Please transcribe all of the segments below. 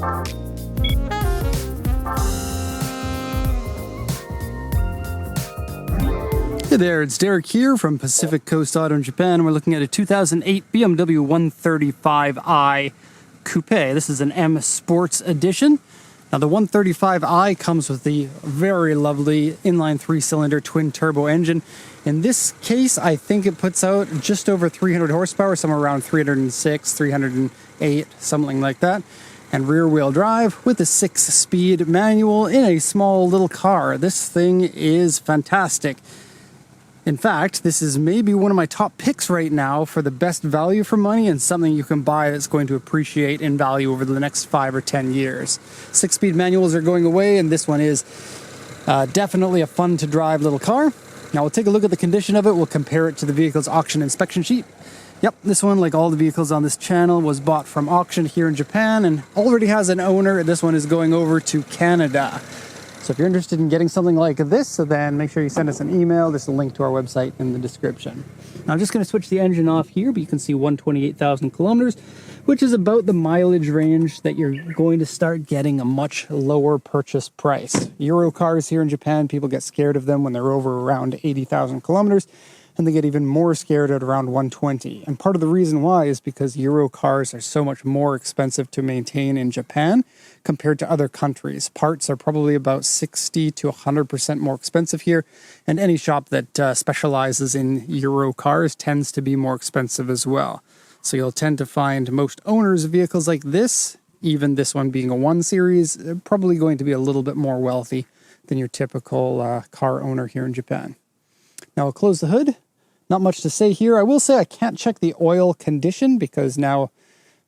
Hey there, it's Derek here from Pacific Coast Auto in Japan. We're looking at a 2008 BMW 135i Coupé. This is an M Sports Edition. Now the 135i comes with the very lovely inline 3-cylinder twin turbo engine. In this case, I think it puts out just over 300 horsepower, somewhere around 306, 308, something like that. And rear wheel drive with a 6-speed manual in a small little car. This thing is fantastic. In fact, this is maybe one of my top picks right now for the best value for money and something you can buy that's going to appreciate in value over the next 5 or 10 years. 6-speed manuals are going away, and this one is definitely a fun to drive little car. Now we'll take a look at the condition of it. We'll compare it to the vehicle's auction inspection sheet. Yep, this one, like all the vehicles on this channel, was bought from auction here in Japan and already has an owner. This one is going over to Canada. So if you're interested in getting something like this, then make sure you send us an email. There's a link to our website in the description. Now I'm just going to switch the engine off here, but you can see 128,000 kilometers, which is about the mileage range that you're going to start getting a much lower purchase price. Euro cars here in Japan, people get scared of them when they're over around 80,000 kilometers, and they get even more scared at around 120. And part of the reason why is because Euro cars are so much more expensive to maintain in Japan compared to other countries. Parts are probably about 60 to 100% more expensive here, and any shop that specializes in Euro cars tends to be more expensive as well. So you'll tend to find most owners of vehicles like this, even this one being a 1 Series, probably going to be a little bit more wealthy than your typical car owner here in Japan. Now I'll close the hood. Not much to say here. I will say I can't check the oil condition because now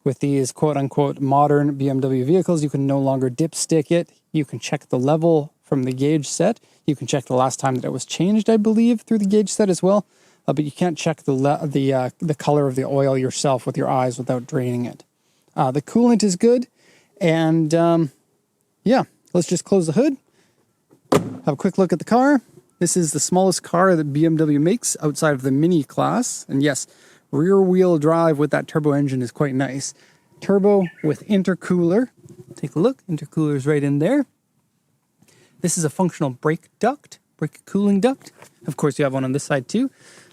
with these quote-unquote modern BMW vehicles, you can no longer dipstick it. You can check the level from the gauge set. You can check the last time that it was changed, I believe, through the gauge set as well. But you can't check the color of the oil yourself with your eyes without draining it. The coolant is good. And yeah, let's just close the hood. Have a quick look at the car. This is the smallest car that BMW makes outside of the Mini class. And yes, rear-wheel drive with that turbo engine is quite nice. Turbo with intercooler. Take a look. Intercooler is right in there. This is a functional brake cooling duct. Of course, you have one on this side too.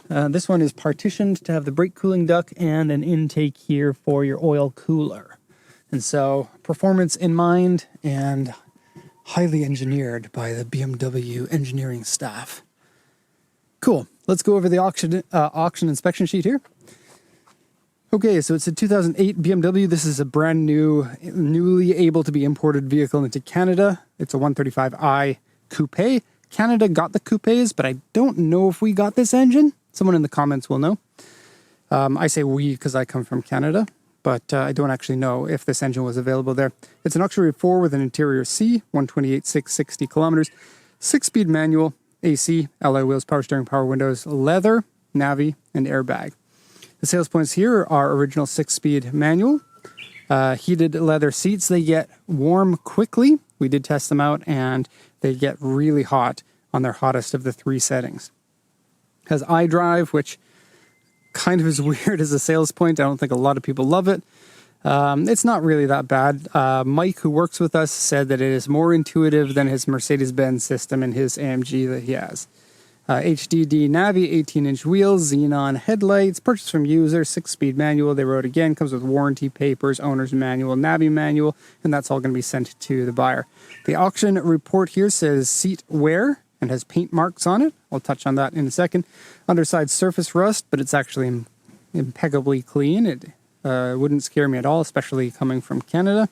This one is partitioned to have the brake cooling duct and an intake here for your oil cooler. And so, performance in mind and highly engineered by the BMW engineering staff. Cool. Let's go over the auction inspection sheet here. Okay, so it's a 2008 BMW. This is a brand new, newly able to be imported vehicle into Canada. It's a 135i Coupé. Canada got the Coupés, but I don't know if we got this engine. Someone in the comments will know. I say we because I come from Canada, but I don't actually know if this engine was available there. It's an auxiliary 4 with an interior C, 128,660 kilometers, 6-speed manual, AC, alloy wheels, power steering, power windows, leather, navi, and airbag. The sales points here are original 6-speed manual, heated leather seats. They get warm quickly. We did test them out, and they get really hot on their hottest of the 3 settings. Has iDrive, which kind of is weird as a sales point. I don't think a lot of people love it. It's not really that bad. Mike, who works with us, said that it is more intuitive than his Mercedes-Benz system in his AMG that he has. HDD Navi, 18-inch wheels, xenon headlights, purchased from user, 6-speed manual. They wrote again, comes with warranty papers, owner's manual, Navi manual, and that's all going to be sent to the buyer. The auction report here says seat wear and has paint marks on it. I'll touch on that in a second. Underside surface rust, but it's actually impeccably clean. It wouldn't scare me at all, especially coming from Canada,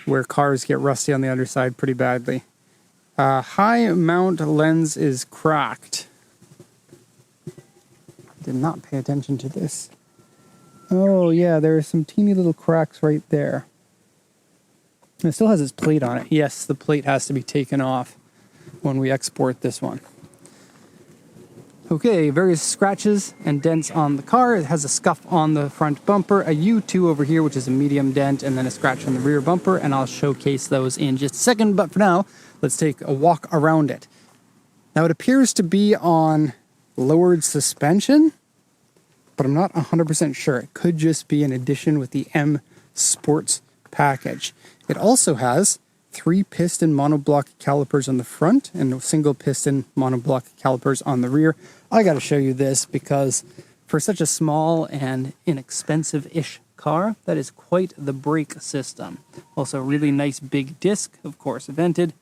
where cars get rusty on the underside pretty badly. High mount lens is cracked. Did not pay attention to this. Oh yeah, there are some teeny little cracks right there. It still has its plate on it. Yes, the plate has to be taken off when we export this one. Okay, various scratches and dents on the car. It has a scuff on the front bumper, a U2 over here, which is a medium dent, and then a scratch on the rear bumper, and I'll showcase those in just a second, but for now, let's take a walk around it. Now, it appears to be on lowered suspension, but I'm not 100% sure. It could just be an addition with the M Sports package. It also has 3 piston monoblock calipers on the front and single piston monoblock calipers on the rear. I got to show you this because for such a small and inexpensive-ish car, that is quite the brake system. Also, really nice big disc, of course, vented.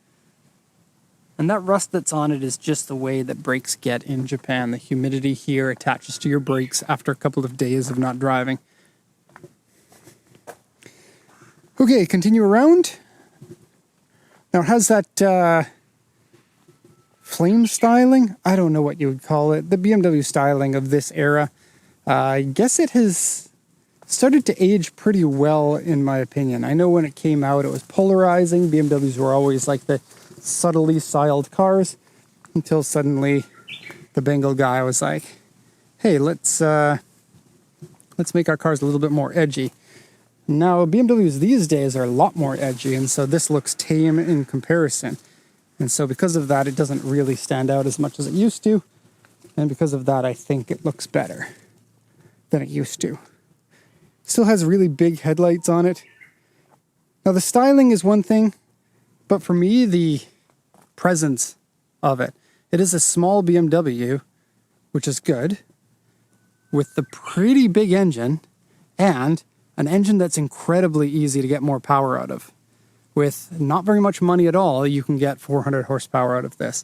And that rust that's on it is just the way that brakes get in Japan. The humidity here attaches to your brakes after a couple of days of not driving. Okay, continue around. Now it has that flame styling. I don't know what you would call it. The BMW styling of this era. I guess it has started to age pretty well, in my opinion. I know when it came out, it was polarizing. BMWs were always like the subtly styled cars, until suddenly the Bengal guy was like, hey, let's make our cars a little bit more edgy. Now, BMWs these days are a lot more edgy, and so this looks tame in comparison. And so because of that, it doesn't really stand out as much as it used to. And because of that, I think it looks better than it used to. Still has really big headlights on it. Now, the styling is one thing, but for me, the presence of it. It is a small BMW, which is good, with the pretty big engine, and an engine that's incredibly easy to get more power out of. With not very much money at all, you can get 400 horsepower out of this.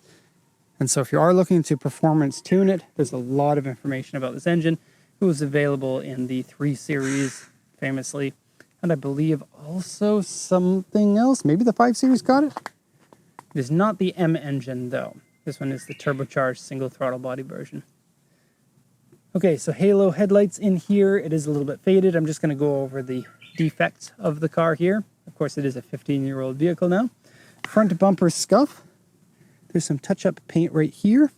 And so if you are looking to performance tune it, there's a lot of information about this engine. It was available in the 3 Series, famously, and I believe also something else. Maybe the 5 Series got it? It is not the M engine, though. This one is the turbocharged single throttle body version. Okay, so halo headlights in here. It is a little bit faded. I'm just going to go over the defects of the car here. Of course, it is a 15-year-old vehicle now. Front bumper scuff. There's some touch-up paint right here.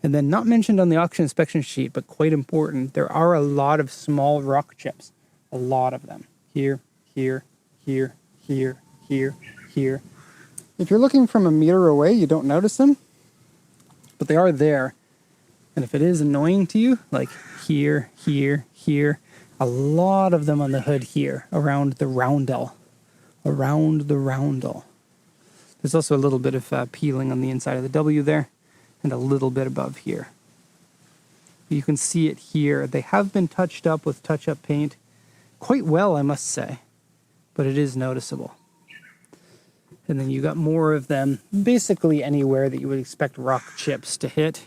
And then not mentioned on the auction inspection sheet, but quite important, there are a lot of small rock chips. A lot of them. Here, here, here, here, here, here. If you're looking from a meter away, you don't notice them, but they are there. And if it is annoying to you, like here, here, here, a lot of them on the hood here, around the roundel. Around the roundel. There's also a little bit of peeling on the inside of the W there, and a little bit above here. You can see it here. They have been touched up with touch-up paint quite well, I must say, but it is noticeable. And then you got more of them basically anywhere that you would expect rock chips to hit.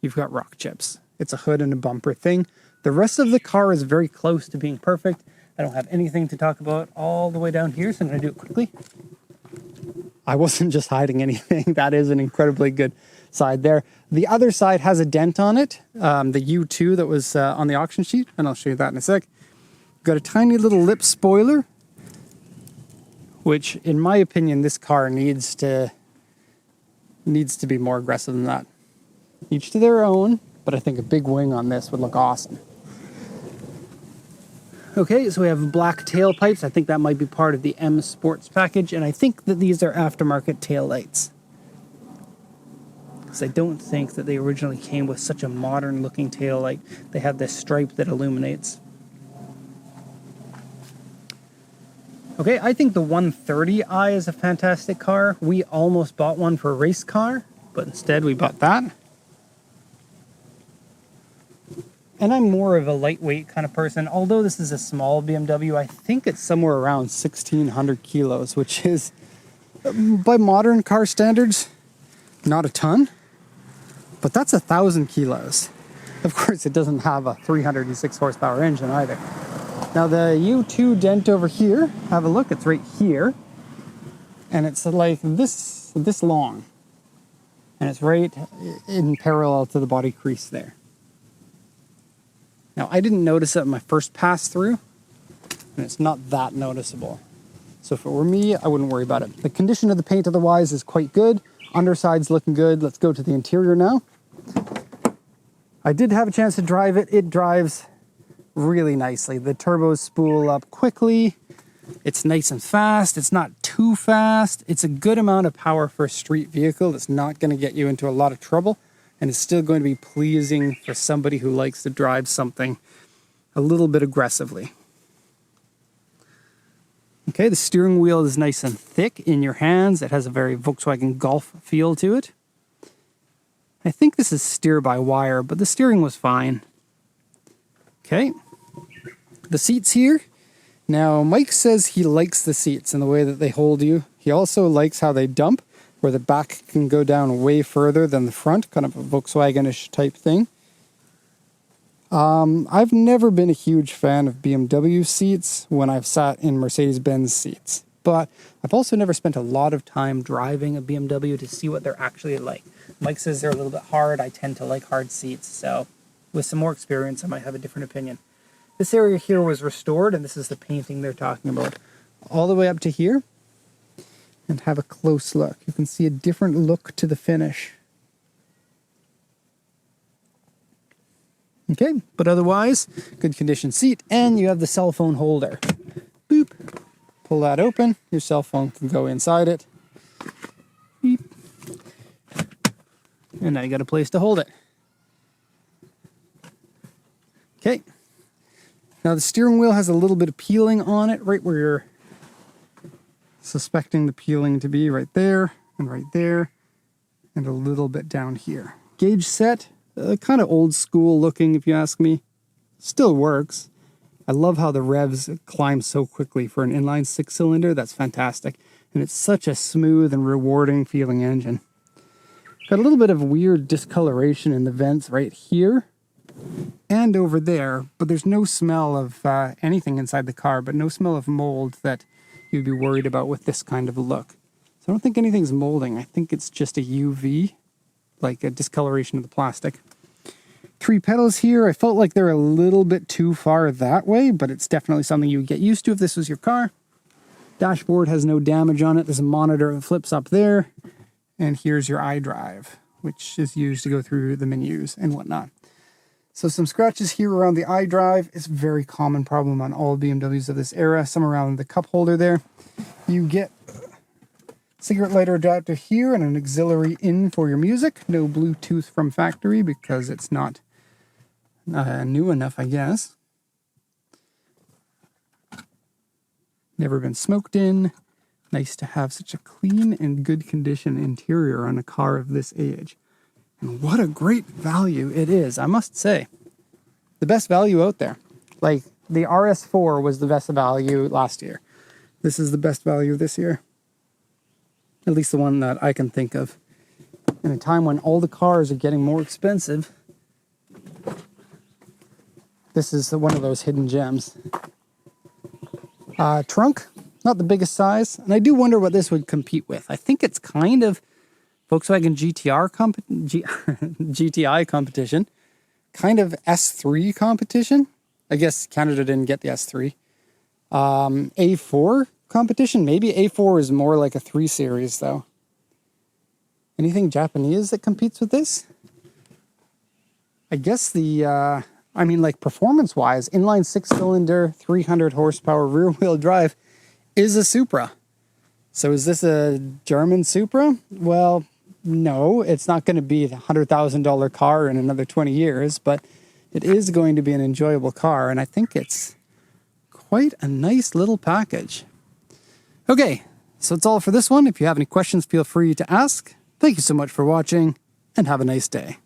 You've got rock chips. It's a hood and a bumper thing. The rest of the car is very close to being perfect. I don't have anything to talk about all the way down here, so I'm going to do it quickly. I wasn't just hiding anything. That is an incredibly good side there. The other side has a dent on it, the U2 that was on the auction sheet, and I'll show you that in a sec. Got a tiny little lip spoiler, which, in my opinion, this car needs to be more aggressive than that. Each to their own, but I think a big wing on this would look awesome. Okay, so we have black tailpipes. I think that might be part of the M Sports package, and I think that these are aftermarket taillights. Because I don't think that they originally came with such a modern-looking taillight. They have this stripe that illuminates. Okay, I think the 130i is a fantastic car. We almost bought one for a race car, but instead we bought that. And I'm more of a lightweight kind of person. Although this is a small BMW, I think it's somewhere around 1,600 kilos, which is, by modern car standards, not a ton. But that's 1,000 kilos. Of course, it doesn't have a 306 horsepower engine either. Now the U2 dent over here, have a look, it's right here. And it's like this long. And it's right in parallel to the body crease there. Now, I didn't notice it in my first pass through, and it's not that noticeable. So if it were me, I wouldn't worry about it. The condition of the paint otherwise is quite good. Underside's looking good. Let's go to the interior now. I did have a chance to drive it. It drives really nicely. The turbos spool up quickly. It's nice and fast. It's not too fast. It's a good amount of power for a street vehicle. It's not going to get you into a lot of trouble. And it's still going to be pleasing for somebody who likes to drive something a little bit aggressively. Okay, the steering wheel is nice and thick in your hands. It has a very Volkswagen Golf feel to it. I think this is steer-by-wire, but the steering was fine. Okay, the seats here. Now, Mike says he likes the seats and the way that they hold you. He also likes how they dump, where the back can go down way further than the front, kind of a Volkswagen-ish type thing. I've never been a huge fan of BMW seats when I've sat in Mercedes-Benz seats, but I've also never spent a lot of time driving a BMW to see what they're actually like. Mike says they're a little bit hard. I tend to like hard seats, so with some more experience, I might have a different opinion. This area here was restored, and this is the painting they're talking about. All the way up to here, and have a close look. You can see a different look to the finish. Okay, but otherwise, good condition seat, and you have the cell phone holder. Boop. Pull that open, your cell phone can go inside it. Beep. And now you got a place to hold it. Okay. Now the steering wheel has a little bit of peeling on it, right where you're suspecting the peeling to be, right there, and a little bit down here. Gauge set. Kind of old school looking, if you ask me. Still works. I love how the revs climb so quickly for an inline 6-cylinder. That's fantastic. And it's such a smooth and rewarding feeling engine. Got a little bit of weird discoloration in the vents right here and over there, but there's no smell of anything inside the car, but no smell of mold that you'd be worried about with this kind of a look. So I don't think anything's molding. I think it's just a UV, like a discoloration of the plastic. 3 pedals here. I felt like they're a little bit too far that way, but it's definitely something you would get used to if this was your car. Dashboard has no damage on it. There's a monitor that flips up there. And here's your iDrive, which is used to go through the menus and whatnot. So some scratches here around the iDrive. It's a very common problem on all BMWs of this era. Some around the cup holder there. You get cigarette lighter adapter here and an auxiliary in for your music. No Bluetooth from factory because it's not new enough, I guess. Never been smoked in. Nice to have such a clean and good condition interior on a car of this age. And what a great value it is, I must say. The best value out there. Like, the RS4 was the best value last year. This is the best value this year. At least the one that I can think of. In a time when all the cars are getting more expensive, this is one of those hidden gems. Trunk, not the biggest size. And I do wonder what this would compete with. I think it's kind of Volkswagen GTI competition. Kind of S3 competition. I guess Canada didn't get the S3. A4 competition. Maybe A4 is more like a 3 Series, though. Anything Japanese that competes with this? I guess like performance-wise, inline 6-cylinder, 300 horsepower rear-wheel drive is a Supra. So is this a German Supra? Well, no, it's not going to be a $100,000 car in another 20 years, but it is going to be an enjoyable car, and I think it's quite a nice little package. Okay, so that's all for this one. If you have any questions, feel free to ask. Thank you so much for watching, and have a nice day.